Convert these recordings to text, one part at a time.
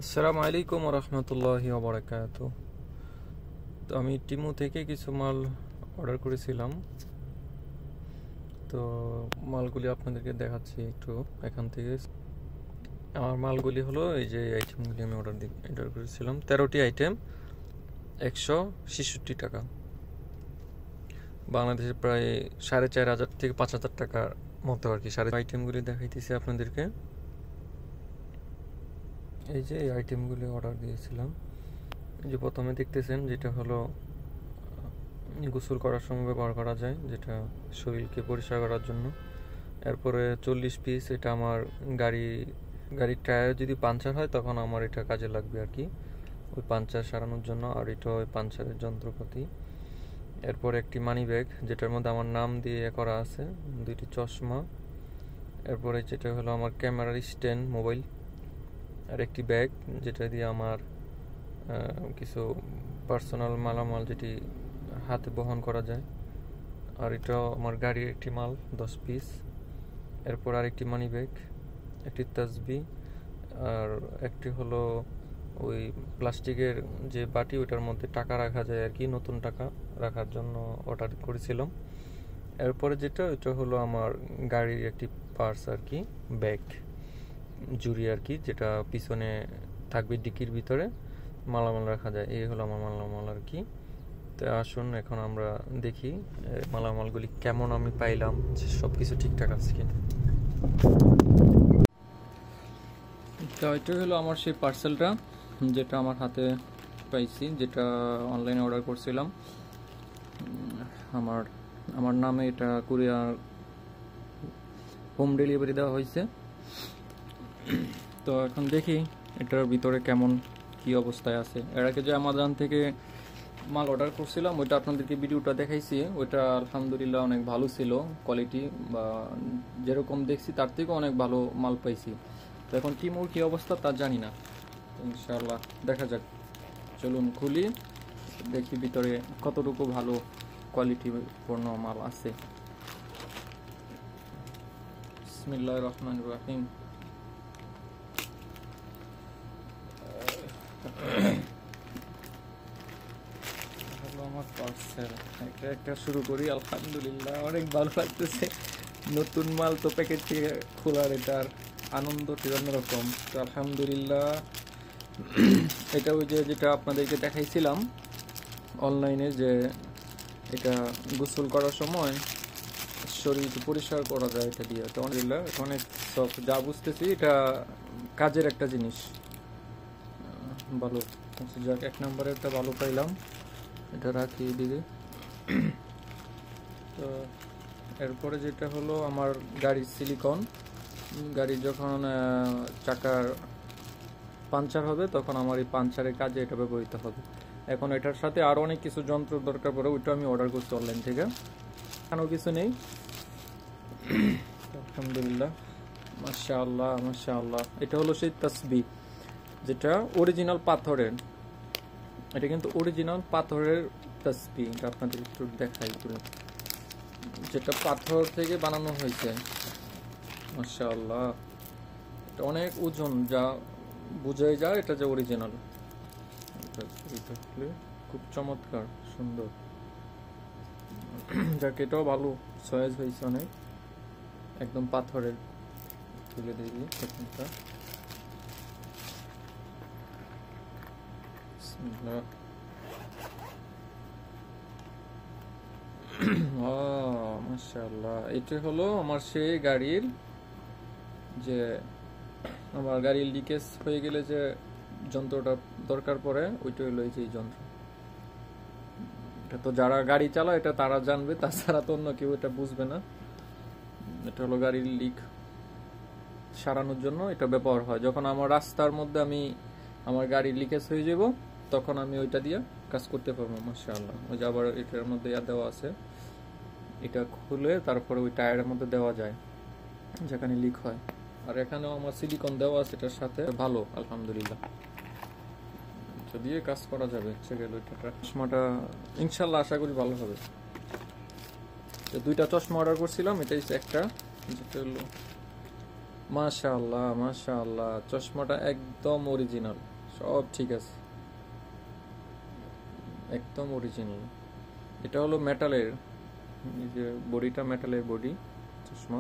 আসসালামু আলাইকুম রহমতুল্লাহি ওবরাকাতু। তো আমি টিমু থেকে কিছু মাল অর্ডার করেছিলাম। তো মালগুলি আপনাদেরকে দেখাচ্ছি একটু এখান থেকে। আমার মালগুলি হলো এই যে আইটেমগুলি আমি অর্ডার করেছিলাম, 13টি আইটেম, 166 টাকা, বাংলাদেশে প্রায় 4,500 থেকে 5,000 টাকার মতো আর কি। আইটেমগুলি দেখাইতেছি আপনাদেরকে। এই যে এই আইটেমগুলি অর্ডার দিয়েছিলাম, যে প্রথমে দেখতেছেন যেটা হলো গোসল করার সময় ব্যবহার করা যায়, যেটা শরীরকে পরিষ্কার করার জন্য। এরপরে 40 পিস, এটা আমার গাড়ির টায়ার যদি পাংচার হয় তখন আমার এটা কাজে লাগবে আর কি, ওই পাংচার সারানোর জন্য। আর এটা ওই পাংচারের যন্ত্রপাতি। এরপর একটি মানি ব্যাগ, যেটার মধ্যে আমার নাম দিয়ে করা আছে, 2টি চশমা। এরপরে যেটা হলো আমার ক্যামেরার স্ট্যান্ড, মোবাইল। আর একটি ব্যাগ, যেটা দিয়ে আমার কিছু পার্সোনাল মালামাল যেটি হাতে বহন করা যায়। আর এটাও আমার গাড়ির একটি মাল, 10 পিস। এরপর আরেকটি মানি ব্যাগ, একটি তাসবি, আর একটি হলো ওই প্লাস্টিকের যে বাটি, ওটার মধ্যে টাকা রাখা যায় আর কি, নতুন টাকা রাখার জন্য অর্ডার করেছিলাম। এরপরে যেটা, ওইটা হলো আমার গাড়ির একটি পার্স আর কি, ব্যাগ জুড়ি আর কি, যেটা পিছনে থাকবে ডিকির ভিতরে, মালামাল রাখা যায়। এই হলো আমার মালামাল আর কি। তো আসুন এখন আমরা দেখি মালামালগুলি কেমন আমি পাইলাম, সব কিছু ঠিকঠাক আছে কিনা। তো এটা হলো আমার সেই পার্সেলটা, যেটা আমার হাতে পাইছি, যেটা অনলাইনে অর্ডার করছিলাম। আমার নামে এটা কুরিয়ার হোম ডেলিভারি দেওয়া হয়েছে। তো এখন দেখি এটার ভিতরে কেমন কি অবস্থায় আছে। এর আগে যে আমাজন থেকে মাল অর্ডার করছিলাম, ওইটা আপনাদেরকে ভিডিওটা দেখাইছি, ওইটা আলহামদুলিল্লাহ অনেক ভালো ছিল কোয়ালিটি, বা যেরকম দেখছি তার থেকে অনেক ভালো মাল পাইছি। তো এখন টিমুর কি অবস্থা তা জানি না, ইনশাআল্লাহ দেখা যাক। চলুন খুলি, দেখি ভিতরে কতটুকু ভালো কোয়ালিটি পূর্ণ মাল আছে। বিসমিল্লাহির রহমানির রহিম। আমার পার্সেল একটা শুরু করি। আলহামদুলিল্লাহ অনেক ভালো লাগতেছে, নতুন মাল তো প্যাকেট থেকে খোলার এটার আনন্দ অন্যরকম। তো আলহামদুলিল্লাহ, এটা ওই যেটা আপনাদেরকে দেখাইছিলাম অনলাইনে, যে এটা গোসল করার সময় শরীর পরিষ্কার করা যায় এটা দিয়ে। তো আলহামদুলিল্লাহ অনেক সব যা বুঝতেছি, এটা কাজের একটা জিনিস, ভালো। যাক, 1 নম্বরে একটা ভালো পাইলাম, এটা রাখি এদিকে। তো এরপরে যেটা হলো আমার গাড়ির সিলিকন, গাড়ির যখন চাকার পাঞ্চার হবে তখন আমার এই পাঞ্চারের কাজে এটা ব্যবহৃত হবে। এখন এটার সাথে আরও অনেক কিছু যন্ত্র দরকার পড়ে, ওইটা আমি অর্ডার করছি অনলাইন থেকে, এখানেও কিছু নেই। আলহামদুলিল্লাহ, মাশাআল্লাহ মাশাআল্লাহ। এটা হলো সেই তাসবিহ, যেটা অরিজিনাল পাথরের। এটা কিন্তু অরিজিনাল পাথরের তাসবিহ, এটা আপনাদের একটু দেখাই পুরো, যেটা পাথর থেকে বানানো হয়েছে। মাশাআল্লাহ, এটা অনেক ওজন, যা বোঝাই যায় এটা যে অরিজিনাল। খুব চমৎকার, সুন্দর। যাক, এটাও ভালো সয়েজ হয়েছে অনেক, একদম পাথরের। তুলে দিই এখানটা। মাশাআল্লাহ, এটা হলো আমার সেই গাড়ির, যে আমার গাড়ির লিকেজ হয়ে গেলে যে যন্ত্রটা দরকার পড়ে, ওইটা হলো এই যে যন্ত্র। এটা তো যারা গাড়ি চালায় এটা তারা জানবে, তাছাড়া তো অন্য কেউ এটা বুঝবে না। এটা হলো গাড়ির লিক সারানোর জন্য এটা ব্যবহার হয়। যখন আমার রাস্তার মধ্যে আমার গাড়ির লিকেজ হয়ে যাব, তখন আমি ওইটা দিয়ে কাজ করতে পারবো। মাশাআল্লাহ, ওই যে আবার এটার মধ্যে দেওয়া আছে, এটা খুলে তারপরে ওই টায়ারের মধ্যে দেওয়া যায় যেখানে লিক হয়। আর এখানেও আমার সিলিকন দেওয়া আছে এটার সাথে, ভালো আলহামদুলিল্লাহ, দিয়ে কাজ করা যাবে। চশমাটা ইনশাল্লাহ আশা করি ভালো হবে। 2টা চশমা অর্ডার করছিলাম, এটাই একটা, যেটা হলো মাশাআল্লাহ মাশাআল্লাহ, চশমাটা একদম অরিজিনাল, সব ঠিক আছে, একদম অরিজিনাল। এটা হলো মেটালের, এই যে বডিটা মেটালের বডি চশমা।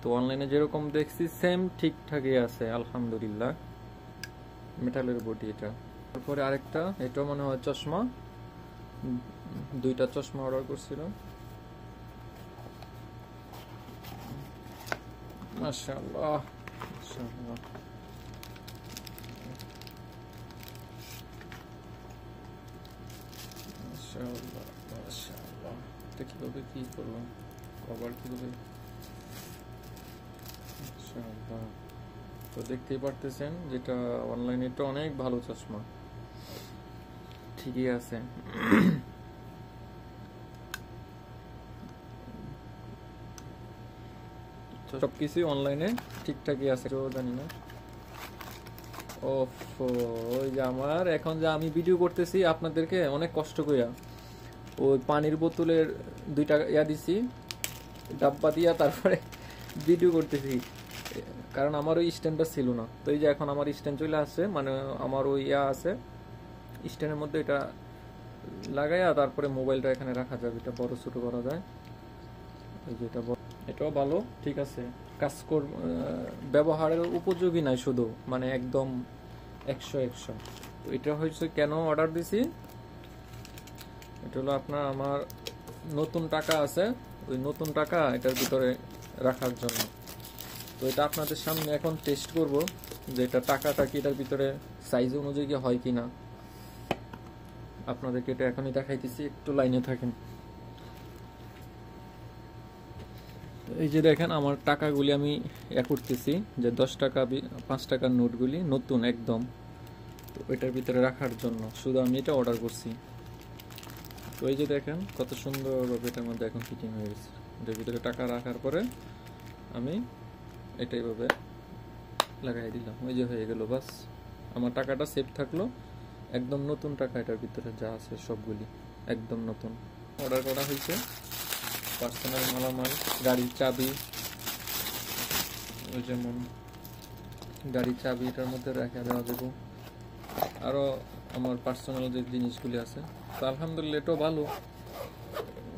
তো অনলাইনে যেরকম দেখছি সেম ঠিকঠাকই আছে আলহামদুলিল্লাহ, মেটালের বডি এটা। তারপরে আরেকটা, এটা মনে হয় চশমা, দুইটা চশমা অর্ডার করছিলাম। মাশাআল্লাহ মাশাআল্লাহ, মাশাআল্লাহ মাশাআল্লাহ। এটা কিভাবে কি করলাম, কভার কিভাবে, মাশাআল্লাহ। তো দেখতেই পারতেছেন যেটা অনলাইনে এটা অনেক ভালো চশমা, ঠিকই আছে। সবকিছু অনলাইনে ঠিকঠাকই আছে, তো জানি না। ওই যে আমার এখন যে আমি ভিডিও করতেছি আপনাদেরকে অনেক কষ্ট কইরা, ওই পানির বোতলের 2 টাকা দিছি ডাব্বা দিয়া, তারপরে ভিডিও করতেছি, কারণ আমার ওই স্ট্যান্ডটা ছিল না। তো এই যে এখন আমার স্ট্যান্ড চলে আসছে, মানে আমার ওই আছে স্ট্যান্ডের মধ্যে, এটা লাগাইয়া তারপরে মোবাইলটা এখানে রাখা যাবে, এটা বড় ছোট করা যায়। এই যে এটাও ভালো, ঠিক আছে, কাজ ব্যবহারের উপযোগী নাই শুধু, মানে একদম 100 তো এটা হয়েছে কেন অর্ডার দিছি, এটা হলো আপনার আমার নতুন টাকা আছে, ওই নতুন টাকা এটার ভিতরে রাখার জন্য। তো এটা আপনাদের সামনে এখন টেস্ট করব যে এটা টাকাটা কি এটার ভিতরে সাইজ অনুযায়ী হয় কিনা, আপনাদেরকে এটা এখনই দেখাইতেছি, একটু লাইনে থাকেন। এই যে দেখেন আমার টাকাগুলি আমি করতেছি, যে 10 টাকা 5 টাকার নোটগুলি নতুন একদম, তো এটার ভিতরে রাখার জন্য শুধু আমি এটা অর্ডার করছি। তো এই যে দেখেন কত সুন্দরভাবে এটার মধ্যে এখন ফিটিং হয়ে গেছে, এটার ভিতরে টাকা রাখার পরে আমি এটা এইভাবে লাগাই দিলাম, ওই যে হয়ে গেল, বাস আমার টাকাটা সেভ থাকলো, একদম নতুন টাকা এটার ভিতরে যা আছে সবগুলি একদম নতুন। অর্ডার করা হয়েছে পার্সোনাল মালামাল, গাড়ির চাবি, ওই যেমন গাড়ির চাবি এটার মধ্যে রেখে দেওয়া যাবে, আরো আমার পার্সোনাল যে জিনিসগুলি আছে। তো আলহামদুলিল্লাহ এটাও ভালো,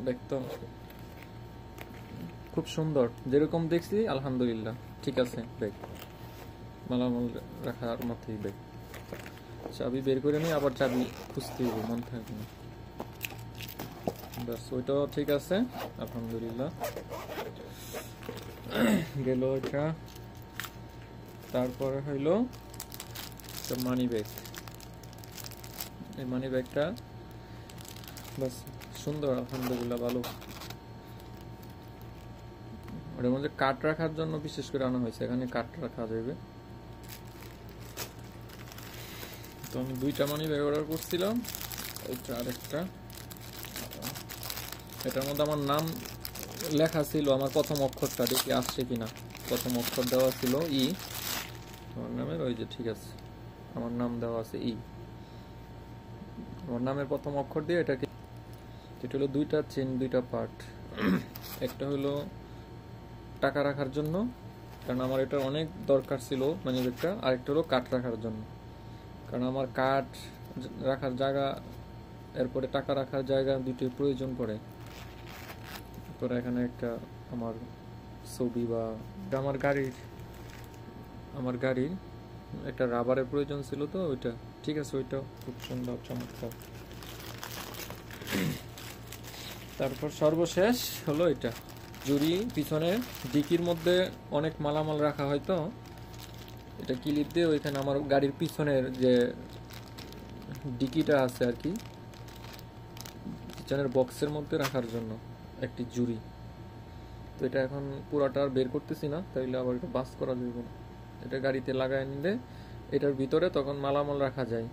দেখতো খুব সুন্দর, যেরকম দেখছি আলহামদুলিল্লাহ ঠিক আছে। ব্যাগ মালামাল রাখার মতোই ব্যাগ, চাবি বের করে নিই, আবার চাবি খুঁজতে হবে, মন থাকবে না, ব্যাস ওইটাও ঠিক আছে আলহামদুলিল্লাহ, গেল এটা। তারপরে হইলো মানি ব্যাগ, এই মানি ব্যাগটা বাস সুন্দর আলহামদুলিল্লাহ ভালো, ওটার মধ্যে কাঠ রাখার জন্য বিশেষ করে আনা হয়েছে, এখানে কাঠ রাখা যাবে। তো আমি 2টা মানি ব্যাগ অর্ডার করছিলাম, এটা আরেকটা, এটার মধ্যে আমার নাম লেখা ছিল, আমার প্রথম অক্ষরটা দেখি আসছে কিনা, প্রথম অক্ষর দেওয়া ছিল ই, আমার নামের ওই যে ঠিক আছে, আমার নাম দেওয়া আছে ই, আমার নামের প্রথম অক্ষর দিয়ে এটাকে, এটা হলো 2টা চেন, 2টা পার্ট, একটা হলো টাকা রাখার জন্য, কারণ আমার এটা অনেক দরকার ছিল মানে ব্যাগটা, আরেকটা হলো কাঠ রাখার জন্য, কারণ আমার কাঠ রাখার জায়গা, এরপরে টাকা রাখার জায়গা দুটোই প্রয়োজন পড়ে। তারপরে এখানে একটা আমার ছবি বা আমার গাড়ির একটা রাবারের প্রয়োজন ছিল, তো ওইটা ঠিক আছে, ওইটাও খুব সুন্দর চমৎকার। তারপর সর্বশেষ হলো এটা জুড়ি, পিছনে ডিকির মধ্যে অনেক মালামাল রাখা হয়, তো এটা ক্লিপ দিয়ে ওইখানে আমার গাড়ির পিছনের যে ডিকিটা আছে আর কি, পিছনের বক্সের মধ্যে রাখার জন্য একটি জুড়ি। তো এটা এখন পুরাটা আর বের করতেছি না, তাইলে আবার এটা বাস করা যাবে না, এটা গাড়িতে লাগাই নিলে এটার ভিতরে তখন মালামাল রাখা যায়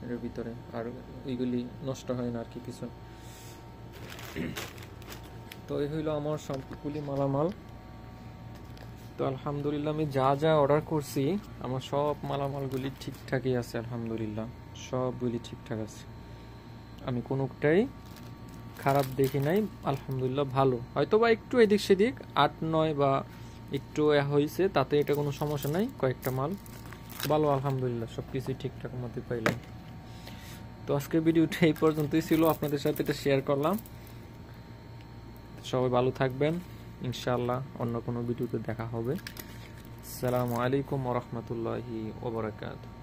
এটার ভিতরে, আর ওইগুলি নষ্ট হয় না আর কি কিছু। তো এই হইলো আমার সবগুলি মালামাল। তো আলহামদুলিল্লাহ আমি যা যা অর্ডার করছি আমার সব মালামালগুলি ঠিকঠাকই আছে আলহামদুলিল্লাহ, সবগুলি ঠিকঠাক আছে, আমি কোনোটাই খারাপ দেখি নাই আলহামদুলিল্লাহ, ভালো। হয়তো বা একটু এদিক সেদিক 8, 9 বা একটু হয়েছে, তাতে এটা কোনো সমস্যা নাই। কয়েকটা মাল ভালো, আলহামদুলিল্লাহ সব কিছুই ঠিকঠাক মতো পাইলাম। তো আজকের ভিডিওটা এই পর্যন্তই ছিল, আপনাদের সাথে এটা শেয়ার করলাম। সবাই ভালো থাকবেন, ইনশাআল্লাহ অন্য কোনো ভিডিওতে দেখা হবে। আসসালামু আলাইকুম ওয়া রাহমাতুল্লাহি ওয়া বারাকাতুহু।